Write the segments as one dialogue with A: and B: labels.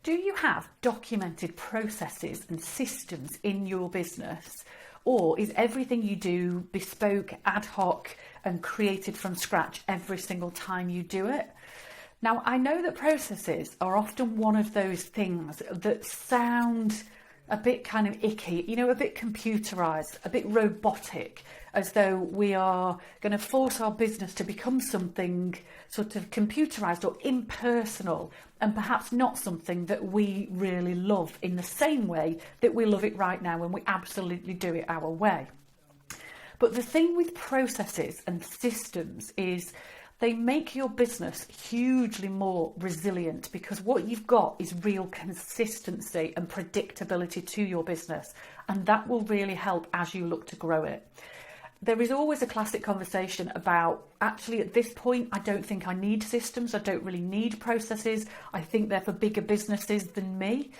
A: Do you have documented processes and systems in your business? Or is everything you do bespoke, ad hoc, and created from scratch every single time you do it? Now, I know that processes are often one of those things that sound a bit kind of icky, you know, a bit computerized, a bit robotic, as though we are going to force our business to become something sort of computerized or impersonal, and perhaps not something that we really love in the same way that we love it right now when we absolutely do it our way. But the thing with processes and systems is they make your business hugely more resilient, because what you've got is real consistency and predictability to your business, and that will really help as you look to grow it. There is always a classic conversation about, actually at this point, I don't think I need systems, I don't really need processes, I think they're for bigger businesses than me.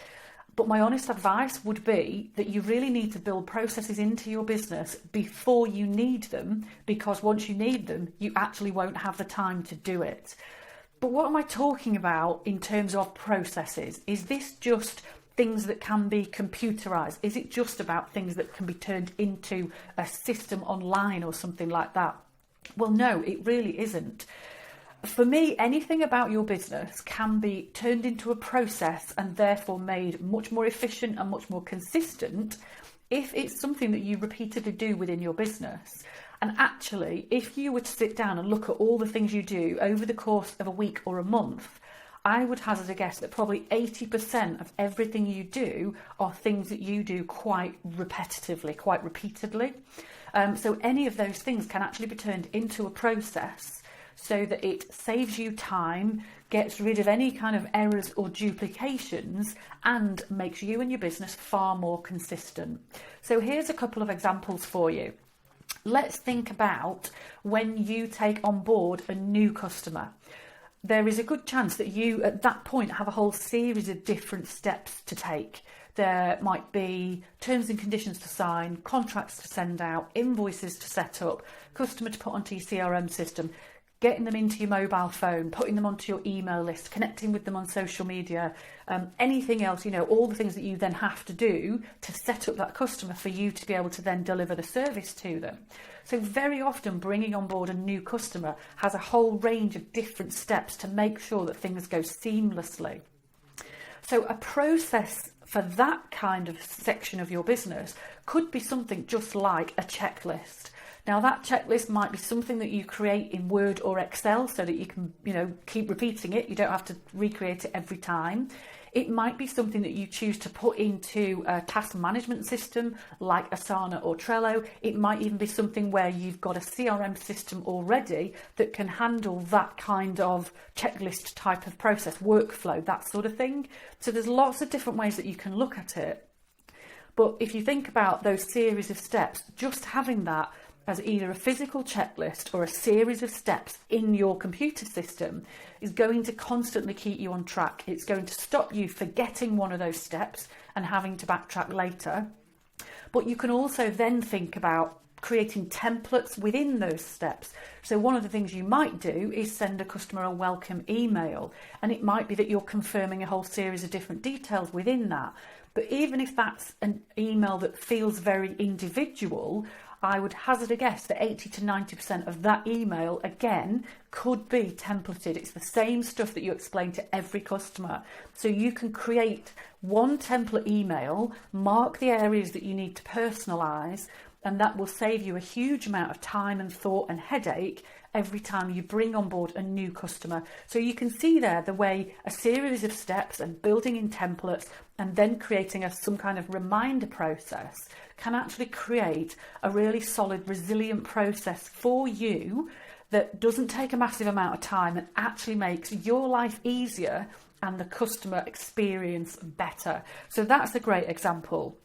A: But my honest advice would be that you really need to build processes into your business before you need them, because once you need them, you actually won't have the time to do it. But what am I talking about in terms of processes? Is this just things that can be computerized? Is it just about things that can be turned into a system online or something like that? Well, no, it really isn't. For me, anything about your business can be turned into a process and therefore made much more efficient and much more consistent if it's something that you repeatedly do within your business. And actually, if you were to sit down and look at all the things you do over the course of a week or a month, I would hazard a guess that probably 80% of everything you do are things that you do quite repetitively, quite repeatedly. So any of those things can actually be turned into a process so that it saves you time, gets rid of any kind of errors or duplications, and makes you and your business far more consistent. So here's a couple of examples for you. Let's think about when you take on board a new customer. There is a good chance that you, at that point, have a whole series of different steps to take. There might be terms and conditions to sign, contracts to send out, invoices to set up, customer to put onto your CRM system, getting them into your mobile phone, putting them onto your email list, connecting with them on social media, anything else, you know, all the things that you then have to do to set up that customer for you to be able to then deliver the service to them. So very often bringing on board a new customer has a whole range of different steps to make sure that things go seamlessly. So a process for that kind of section of your business could be something just like a checklist. Now that checklist might be something that you create in Word or Excel so that you can, you know, keep repeating it. You don't have to recreate it every time. It might be something that you choose to put into a task management system like Asana or Trello. It might even be something where you've got a CRM system already that can handle that kind of checklist type of process, workflow, that sort of thing. So there's lots of different ways that you can look at it. But if you think about those series of steps, just having that as either a physical checklist or a series of steps in your computer system is going to constantly keep you on track. It's going to stop you forgetting one of those steps and having to backtrack later. But you can also then think about creating templates within those steps. So one of the things you might do is send a customer a welcome email, and it might be that you're confirming a whole series of different details within that. But even if that's an email that feels very individual, I would hazard a guess that 80 to 90% of that email, again, could be templated. It's the same stuff that you explain to every customer. So you can create one template email, mark the areas that you need to personalise, and that will save you a huge amount of time and thought and headache every time you bring on board a new customer. So you can see there the way a series of steps and building in templates and then creating some kind of reminder process can actually create a really solid, resilient process for you that doesn't take a massive amount of time and actually makes your life easier and the customer experience better. So that's a great example.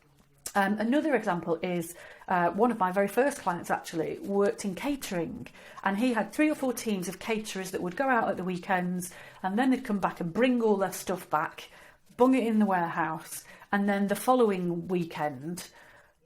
A: Another example is one of my very first clients actually worked in catering, and he had 3 or 4 teams of caterers that would go out at the weekends, and then they'd come back and bring all their stuff back, bung it in the warehouse, and then the following weekend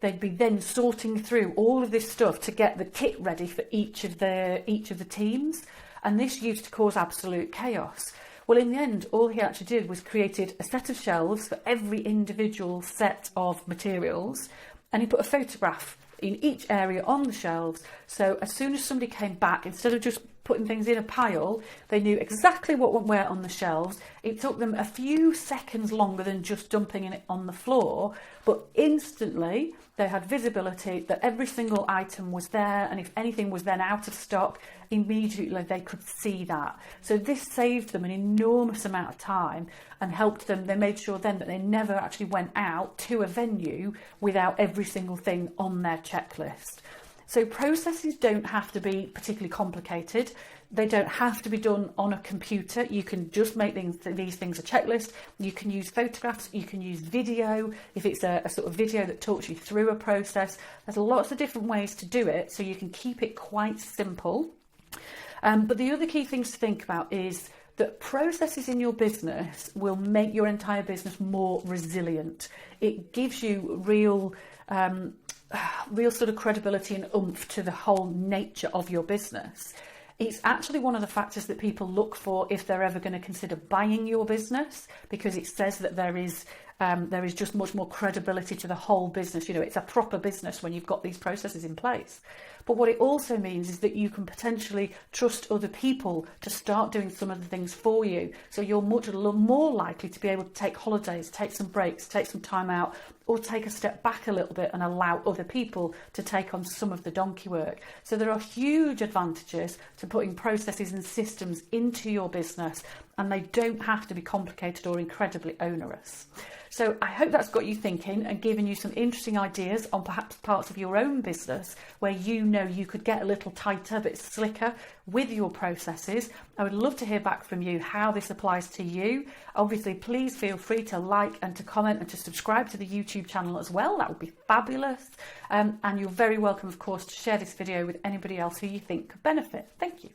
A: they'd be then sorting through all of this stuff to get the kit ready for each of the teams, and this used to cause absolute chaos. Well, in the end, all he actually did was created a set of shelves for every individual set of materials, and he put a photograph in each area on the shelves. So as soon as somebody came back, instead of just putting things in a pile, they knew exactly what went where on the shelves. It took them a few seconds longer than just dumping it on the floor, but instantly they had visibility that every single item was there, and if anything was then out of stock, immediately they could see that. So this saved them an enormous amount of time and helped them. They made sure then that they never actually went out to a venue without every single thing on their checklist. So processes don't have to be particularly complicated. They don't have to be done on a computer. You can just make these things a checklist. You can use photographs, you can use video, if it's a sort of video that talks you through a process. There's lots of different ways to do it, so you can keep it quite simple. But the other key things to think about is that processes in your business will make your entire business more resilient. It gives you real sort of credibility and oomph to the whole nature of your business. It's actually one of the factors that people look for if they're ever going to consider buying your business, because it says that there is just much more credibility to the whole business. You know, it's a proper business when you've got these processes in place. But what it also means is that you can potentially trust other people to start doing some of the things for you. So you're much more likely to be able to take holidays, take some breaks, take some time out, or take a step back a little bit and allow other people to take on some of the donkey work. So there are huge advantages to putting processes and systems into your business, and they don't have to be complicated or incredibly onerous. So I hope that's got you thinking and given you some interesting ideas on perhaps parts of your own business where you know you could get a little tighter, a bit slicker with your processes. I would love to hear back from you how this applies to you. Obviously, please feel free to like and to comment and to subscribe to the YouTube channel as well. That would be fabulous. And you're very welcome, of course, to share this video with anybody else who you think could benefit. Thank you.